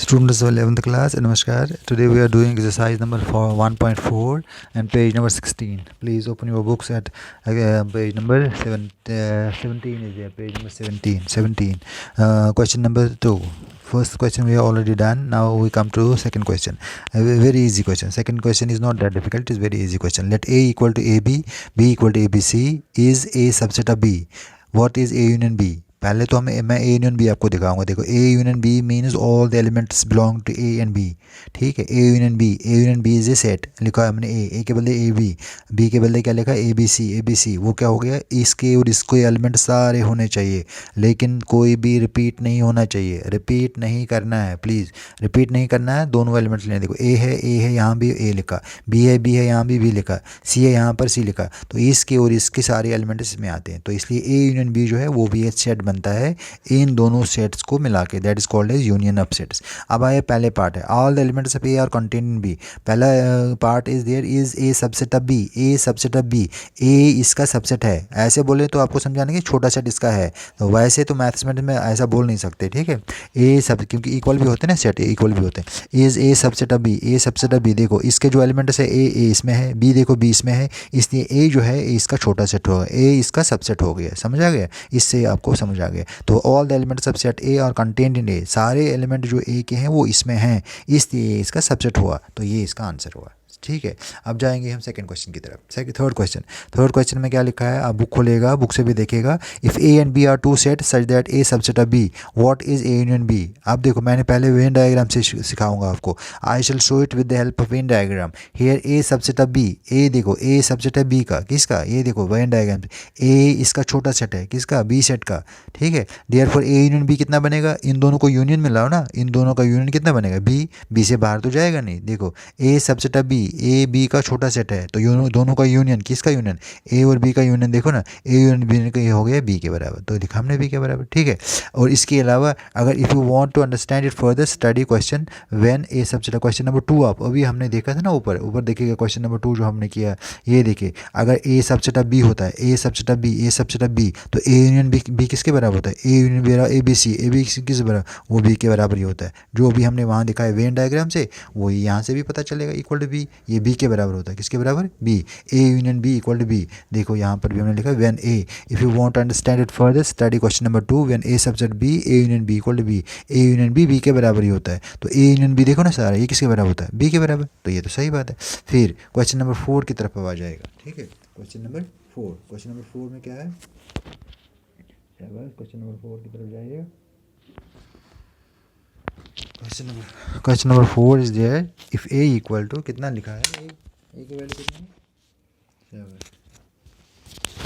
Students of 11th class, Namaskar. Today we are doing exercise number 1.4 and page number 16. Please open your books at page number 17 is there, page number 17. Question number 2. First question we have already done. Now we come to second question. A very easy question. Second question is not that difficult. It is very easy question. Let A equal to AB, B equal to ABC. Is A subset of B? What is A union B? पहले तो मैं ए union B आपको दिखाऊंगा. देखो A union B means all the elements belong to A and B. ठीक है, A union B is a set. लिखा है हमने ए के बदले ए बी के बदले क्या लिखा है ए बी सी. वो क्या हो गया, इसके और इसके एलिमेंट सारे होने चाहिए, लेकिन कोई भी रिपीट नहीं होना चाहिए. रिपीट नहीं करना है, प्लीज़ रिपीट नहीं करना है. दोनों एलिमेंट्स लेने. देखो ए है यहाँ भी ए लिखा, बी है यहाँ भी बी लिखा, सी है यहाँ पर सी लिखा. तो इसके और इसके सारे एलिमेंट इसमें आते हैं. तो इसलिए ए यूनियन बी जो है वो भी एक सेट बनता है इन दोनों सेट्स को मिला के. That is called as union of sets. अब आए पहले पार्ट है, all the elements of A are contained in B. पहला part is there is A subset of B. A subset of B, A इसका subset है. ऐसे बोले तो आपको समझाने की छोटा सेट इसका है. तो वैसे तो मैथमेटिक्स में ऐसा बोल नहीं सकते. ठीक है, ए सब क्योंकि इक्वल भी होते हैं ना, सेट इक्वल भी होते हैं. Is A subset of B, A subset of B. देखो इसके जो एलिमेंट्स है ए इसमें है, बी देखो बी इसमें है, इसलिए ए जो है इसका छोटा सेट होगा, ए इसका सबसेट हो गया. समझ आ गया, इससे आपको समझ आ गया. तो all the elements of set A are contained in A. सारे एलिमेंट जो ए के हैं वो इसमें हैं, इसलिए इसका सबसेट हुआ. तो ये इसका आंसर हुआ. ठीक है, अब जाएंगे हम सेकंड क्वेश्चन की तरफ. थर्ड क्वेश्चन में क्या लिखा है, आप बुक खोलेगा, बुक से भी देखेगा. If A and B are two sets such that A subset of B, what is A union B. आप देखो मैंने पहले वेन डायग्राम से सिखाऊंगा आपको. I shall show it with the help of Venn diagram. Here A subset of B. A देखो A subset है B का, किसका, ये देखो वेन डायग्राम. ए इसका छोटा सेट है, किसका, बी सेट का. ठीक है, देयरफॉर ए यूनियन बी कितना बनेगा, इन दोनों को यूनियन मिलाओ ना, इन दोनों का यूनियन कितना बनेगा, बी से बाहर तो जाएगा नहीं. देखो A subset of B, A B का छोटा सेट है, तो दोनों का यूनियन, किसका यूनियन, ए और बी का यूनियन. देखो ना ए यूनियन बी का ये हो गया बी के बराबर, तो लिखा हमने बी के बराबर. ठीक है, और इसके अलावा अगर if you want to understand it further study question when A subset. Question number 2 आप अभी हमने देखा था ना, ऊपर देखिएगा क्वेश्चन नंबर 2 जो हमने किया. ये देखिए, अगर ए सबसेट ऑफ बी होता है, ए सबसेट ऑफ बी, तो ए यूनियन बी किसके बराबर होता है, A union B A B C किस बराबर, वो बी के बराबर ही होता है. जो भी हमने वहाँ दिखाया वेन डायग्राम से, वो यहाँ से भी पता चलेगा इक्वल टू बी. ये बी के बराबर होता है, किसके बराबर, B. A union B equal to B. देखो यहाँ पर भी हमने लिखा when A. If you want to understand it further study question number 2 when A subset B, A union B equal to B. A union B के बराबर ही होता है. तो ए यूनियन बी देखो ना सारा, ये किसके बराबर होता है, बी के बराबर. तो ये तो सही बात है. फिर क्वेश्चन नंबर 4 की तरफ आ जाएगा. ठीक है, क्वेश्चन नंबर 4 में क्या है, क्वेश्चन नंबर 4 की तरफ जाइएगा. Question number 4 is there. If A equal to कितना लिखा है, ए की वैल्यू कितनी है, 7.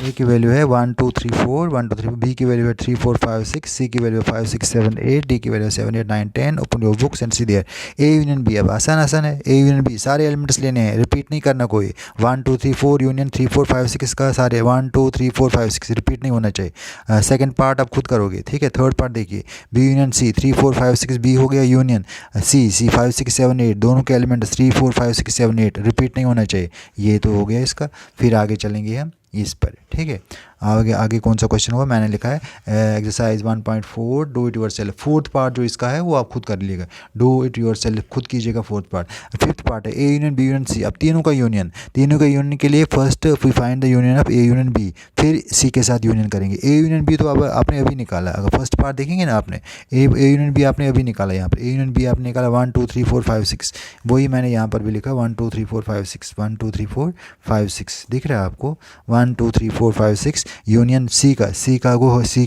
ए की वैल्यू है 1 2 3 4, बी की वैल्यू है 3 4 5 6, सी की वैल्यू है 5 6 7 8, डी की वैल्यू है 7 8 9 10. Open your books and see there. A union B. अब आसान है, ए यूनियन बी सारे एलिमेंट्स लेने हैं, रिपीट नहीं करना कोई. 1 2 3 4 यूनियन 3 4 5 6 का सारे 1 2 3 4 5 6 रिपीट नहीं होना चाहिए. सेकंड पार्ट आप खुद करोगे. ठीक है, थर्ड पार्ट देखिए, बी यूनियन सी 3 4 5 6, बी हो गया यूनियन सी 5 6 7 8, दोनों के एलिमेंट 3 4 5 6 7 8 रिपीट नहीं होना चाहिए. ये तो हो गया इसका. फिर आगे चलेंगे हम इस पर. ठीक है, आगे कौन सा क्वेश्चन हुआ, मैंने लिखा है exercise 1.4 do it your self. Fourth part जो इसका है वो आप खुद कर लीजिएगा, डू इट योर सेल्फ खुद कीजिएगा. Fourth part. फिफ्थ पार्ट है A union B union C. अब तीनों का यूनियन के लिए first we find the union of A union B, फिर सी के साथ यूनियन करेंगे. ए यूनियन बी तो अब आपने अभी निकाला, अगर फर्स्ट पार्ट देखेंगे ना आपने, ए यूनियन बी आपने अभी निकाला. यहाँ पर ए यूनियन बी आपने निकाला 1 2 3 4 5 6, वही मैंने यहाँ पर भी लिखा 1 2 3 4 5 6, 1 2 3 4 5 6 दिख रहा है आपको. 1 2 3 4 5 6 यूनियन सी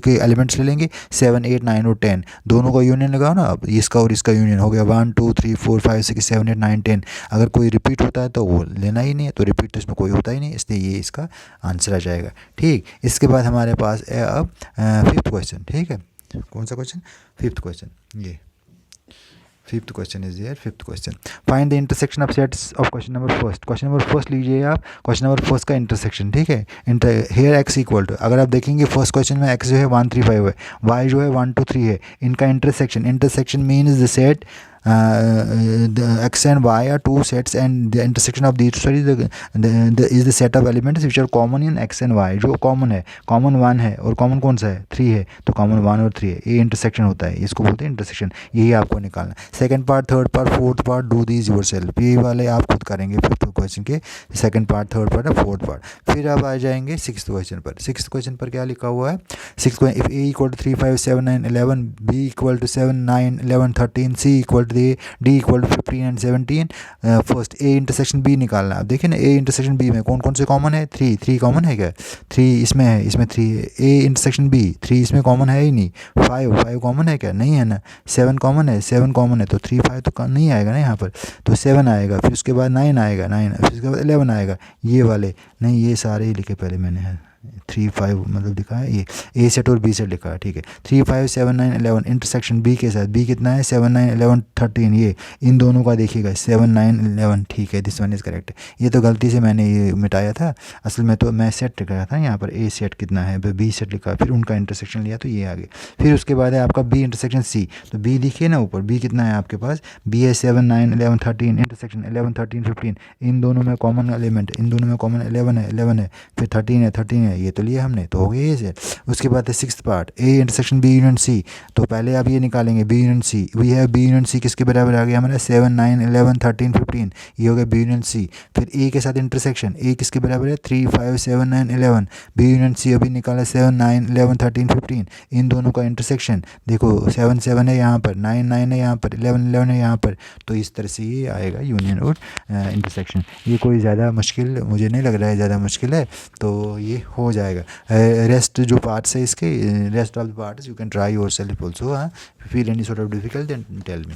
के एलिमेंट्स ले लेंगे 7 8 9 और 10, दोनों का यूनियन लगाओ ना. अब इसका और इसका यूनियन हो गया 1 2 3 4 5 6 7 8 9 10. अगर कोई रिपीट होता है तो वो लेना ही नहीं है, तो रिपीट तो इसमें कोई होता ही नहीं, इसलिए ये इसका आंसर आ जाएगा. ठीक, इसके बाद हमारे पास है अब फिफ्थ क्वेश्चन. ठीक है, कौन सा क्वेश्चन, फिफ्थ क्वेश्चन. ये fifth question is there. Fifth question, find the intersection of sets of question number first. Question number first लीजिए आप, क्वेश्चन नंबर फर्स्ट का इंटरसेक्शन. ठीक है, हेयर एक्स इक्वल टू, अगर आप देखेंगे फर्स्ट क्वेश्चन में एक्स जो है 1 3 5 है, वाई जो है 1 2 3 है, इनका intersection means the set x and y are two sets and the intersection of these two is the set of elements which are common in x and y. जो common है, common 1 है और common कौन सा है 3 है, तो common 1 और 3 है, ये इंटरसेक्शन होता है, इसको बोलते हैं इंटरसेक्शन. यही आपको निकालना. Second part, third part, fourth part do these yourself. ये वाले आप खुद करेंगे फिफ्थ क्वेश्चन के, सेकंड पार्ट, थर्ड पार्ट और फोर्थ पार्ट. फिर आप आ जाएंगे सिक्स्थ क्वेश्चन पर. सिक्स्थ क्वेश्चन पर क्या लिखा हुआ है? Sixth question, if A equal to 3 5 7 9 11, B equal to 7 9 11 13, C equal to D equal to 15 and 17. First A intersection B निकालना. अब देखिए ना, ए इंटरसेक्शन बी में कौन कौन से कॉमन है? 3 कॉमन है क्या? 3 इसमें है, इसमें 3 है. ए इंटरसेक्शन बी, 3 इसमें कॉमन है ही नहीं. 5 कॉमन है क्या? नहीं है ना. 7 कॉमन है, 7 कॉमन है, तो 3 5 तो नहीं आएगा ना यहाँ पर, तो 7 आएगा. फिर उसके बाद 9 आएगा, 9 फिर उसके बाद 11 आएगा. ये वाले नहीं, ये सारे ही लिखे पहले मैंने है. 3 5 मतलब लिखा है, ये ए सेट और बी सेट लिखा है. ठीक है. 3 5 7 9 11 इंटरसेक्शन बी के साथ. बी कितना है? 7 9 11 13. ये इन दोनों का देखिएगा 7 9 11. ठीक है, दिस वन इज़ करेक्ट. ये तो गलती से मैंने ये मिटाया था, असल में तो मैं सेट लिखा था यहाँ पर. ए सेट कितना है, बी सेट लिखा, फिर उनका इंटरसेक्शन लिया तो ये आ गया. फिर उसके बाद है आपका बी इंटरसेक्शन सी. तो बी देखिए ना ऊपर, बी कितना है आपके पास? बी है 7 9 11 13 इंटरसेक्शन 11 13 15. इन दोनों में कॉमन एलिमेंट, इन दोनों में कॉमन 11 है, फिर 13 है, ये तो लिया हमने, तो हो गया ये से. उसके बाद है sixth part, A intersection B union C. तो पहले आप ये निकालेंगे बी यूनियन सी. वी है बी यूनियन सी किसके बराबर आ गया हमारा? 7 9 11 13 15. ये हो गया बी यूनियन सी. फिर ए के साथ इंटरसेक्शन, ए किसके बराबर है? 3 5 7 9 11. बी यूनियन सी अभी निकाला 7 9 11 13 15. इन दोनों का इंटरसेक्शन देखो, 7 7 है यहाँ पर, 9 9 है यहाँ पर, 11 11 है यहाँ पर. तो इस तरह से ये आएगा यूनियन और इंटरसेक्शन. ये कोई ज़्यादा मुश्किल मुझे नहीं लग रहा है, ज़्यादा मुश्किल है, तो ये हो जाएगा. रेस्ट जो पार्ट्स है इसके, rest of the parts you can try yourself also. Feel any sort of difficult then tell me.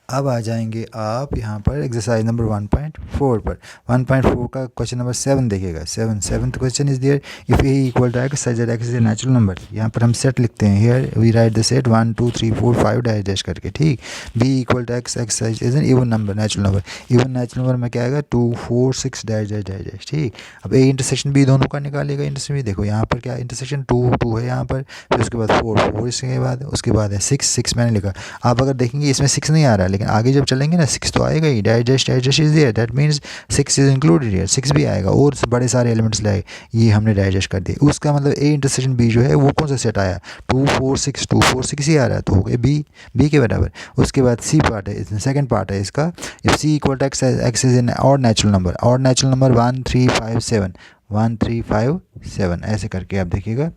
अब आ जाएंगे आप यहाँ पर एक्सरसाइज नंबर 1.4 पर. 1.4 का क्वेश्चन नंबर 7 देखिएगा. Seventh question is there, if A equal to x such that x is a natural number. यहाँ पर हम सेट लिखते हैं. Here we write the set 1 2 3 4 5 dash dash करके. ठीक. B equal to x, x such is an even number, natural number. Even natural number में क्या आएगा? 2 4 6 डैश डैश डैश डैश. ठीक. अब ए इंटरसेक्शन बी दोनों का निकालेगा. इंटरसेक्शन देखो यहाँ पर क्या इंटरसेक्शन 2 है यहाँ पर, फिर उसके बाद 4 इसके बाद है 6 मैंने लिखा. आप अगर देखेंगे इसमें 6 नहीं आ रहा है, लेकिन आगे जब चलेंगे ना 6 तो आएगा ही. Dash is there, that means 6 is included here. 6 भी आएगा और बड़े सारे एलिमेंट्स लाए, ये हमने डैश कर दिए. उसका मतलब ए इंटरसेक्शन बी जो है वो कौन सा सेट आया? 2 4 6 ही आ रहा है, तो हो गया बी के बराबर. उसके बाद सी पार्ट है, सेकंड पार्ट है इसका. If C equal to x is an odd natural number 1 3 5 7 1 3 5 7 ऐसे करके आप देखिएगा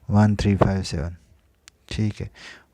1 3 5 7. ठीक है,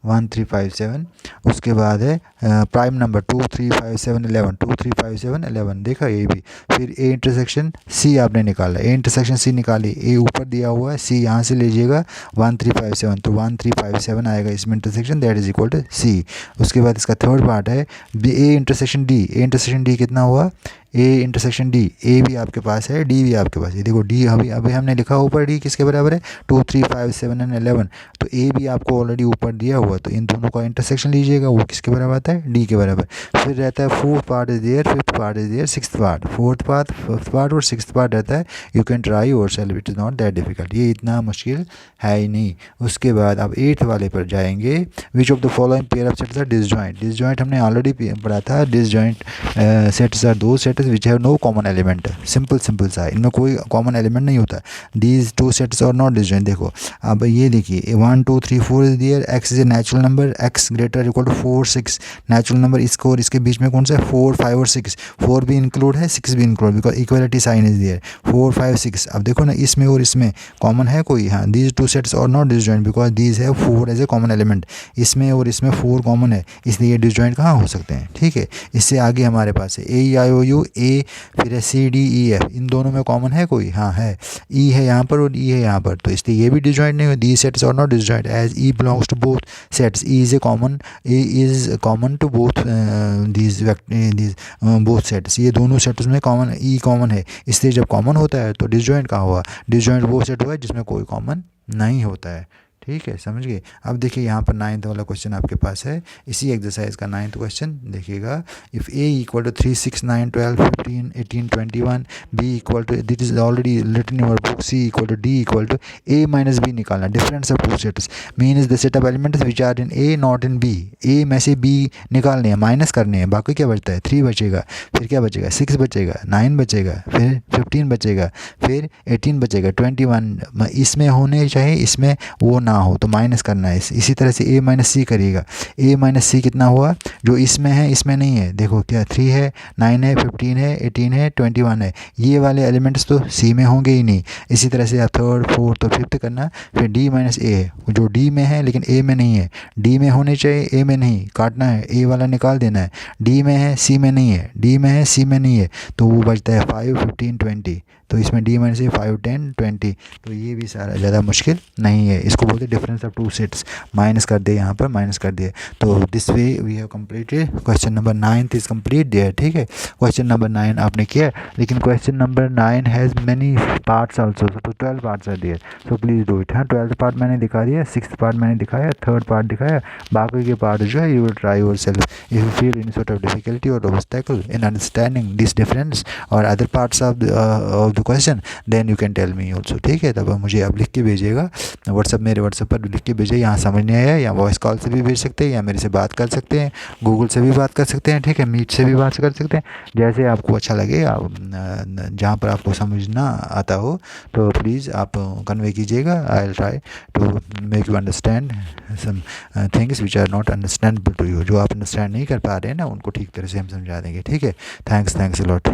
1 3 5 7. उसके बाद है प्राइम नंबर 2 3 5 7 11 2 3 5 7 11. देखा ये भी. फिर ए इंटरसेक्शन सी आपने निकाला. ए इंटरसेक्शन सी निकाली, ए ऊपर दिया हुआ है, सी यहाँ से लीजिएगा 1 3 5 7. तो 1 3 5 7 आएगा इसमें intersection, that is equal to C. उसके बाद इसका थर्ड पार्ट है A intersection D. A intersection D कितना हुआ? ए इंटरसेक्शन डी. ए भी आपके पास है, डी भी आपके पास है. देखो डी अभी हमने लिखा ऊपर, डी किसके बराबर है? 2 3 5 7 एंड 11. तो ए भी आपको ऑलरेडी ऊपर दिया हुआ, तो इन दोनों का इंटरसेक्शन लीजिएगा, वो किसके बराबर आता है? डी के बराबर. फिर रहता है fourth part is there, fifth part is there, sixth part. Fourth part, fifth part और सिक्स्थ पार्ट रहता है. You can try yourself, it is not that difficult. ये इतना मुश्किल है ही नहीं. उसके बाद अब 8th वाले पर जाएंगे. Which of the following pair of sets are disjoint. Disjoint हमने ऑलरेडी पढ़ा था. डिसजॉइंट सेट्स आर दो sets which have no common element. Simple सा, इनमें कोई कॉमन एलिमेंट नहीं होता. These two sets are not disjoint. देखो अब ये देखिए 1 2 3 4 is there. X is a natural number, x greater equal to 4 6. Natural number इसको और इसके बीच में कौन सा है? 4 5 और 6. 4 भी इंक्लूड है, 6 भी include, because equality sign is there. 4 5 6. अब देखो ना इसमें और इसमें कॉमन है कोई? हाँ, these two sets are not disjoint because these है 4 एज ए कॉमन एलिमेंट. इसमें और इसमें 4 कॉमन है, इसलिए डिसजॉइंट कहाँ हो सकते हैं. ठीक है. इससे आगे हमारे पास है ए आई ओ यू. ए फिर है सी डी ई एफ. इन दोनों में कॉमन है कोई? हाँ है. ई है यहाँ पर और ई है यहाँ पर, तो इसलिए ये भी डिसजॉइंट नहीं हो. These sets are not disjoint as E belongs to both sets. E is common to both these both sets. ये दोनों सेट्स में कॉमन, ई कॉमन है, इसलिए जब कॉमन होता है तो डिसजॉइंट कहाँ हुआ? डिसजॉइंट वो सेट हुआ है जिसमें कोई कॉमन नहीं होता है. ठीक है, समझ गए। अब देखिए यहाँ पर 9th वाला क्वेश्चन आपके पास है, इसी एक्सरसाइज का 9th क्वेश्चन देखिएगा। If A equal to 3 6 9 12 15 18 21, B equal to, that is already written in your book, C equal to D equal to A minus B निकालना। Difference of two sets mean is the set of elements which are in A not in B. A में से B निकालने हैं, minus करने हैं, बाकी क्या बचता है 3 बचेगा, फिर क्या बचेगा 6 बचेगा, 9 बचेगा, फिर 15 बचेगा, फिर 18 बचेगा, 21 इसमें होने चाहिए, इसमें वो ना हो तो माइनस करना है। इसी तरह से ए माइनस सी करिएगा। ए माइनस सी कितना हुआ, जो इसमें है इसमें नहीं है, देखो क्या 3 है, 9 है, 15 है, 18 है, 21 है, ये वाले एलिमेंट्स तो सी में होंगे ही नहीं। इसी तरह से आप थर्ड फोर्थ और फिफ्थ करना। फिर डी माइनस ए है, जो डी में है लेकिन ए में नहीं है, डी में होने चाहिए ए में नहीं, काटना है, ए वाला निकाल देना है। डी में है सी में नहीं है, डी में है सी में नहीं है, तो वो बचता है 5 15 20। तो इसमें डी माइनस ए 5 10 20, तो ये भी सारा ज़्यादा मुश्किल नहीं है। इसको बोलते हैं difference of two sets. Minus कर दे, यहाँ पर माइनस कर दिए। तो this way we have completed question number 9 is complete there. ठीक है, क्वेश्चन नंबर 9 आपने किया, लेकिन question number 9 has many parts also, तो 12 parts are there, so please do it. हाँ, 12th पार्ट मैंने दिखा दिया, 6th पार्ट मैंने दिखाया, 3rd पार्ट दिखाया, बाकी के पार्ट जो है you will try yourself. If you feel any sort of difficulty or obstacle in understanding this difference or other parts of the question, then you can tell me also. ठीक है, तब मुझे आप लिख के भेजिएगा व्हाट्सअप, मेरे WhatsApp पर लिख के भेजिए। यहाँ समझ नहीं आया, या वॉइस कॉल से भी भेज सकते हैं, या मेरे से बात कर सकते हैं, गूगल से भी बात कर सकते हैं, ठीक है, मीट से भी बात कर सकते हैं, जैसे आपको अच्छा लगे। आप जहाँ पर आपको समझ ना आता हो तो प्लीज़ आप कन्वे कीजिएगा। I will try to make you understand some things which are not understandable to you. जो आप अंडरस्टैंड नहीं कर पा रहे हैं ना, उनको ठीक तरह से हम समझा देंगे। ठीक है, थैंक्स अ लॉट।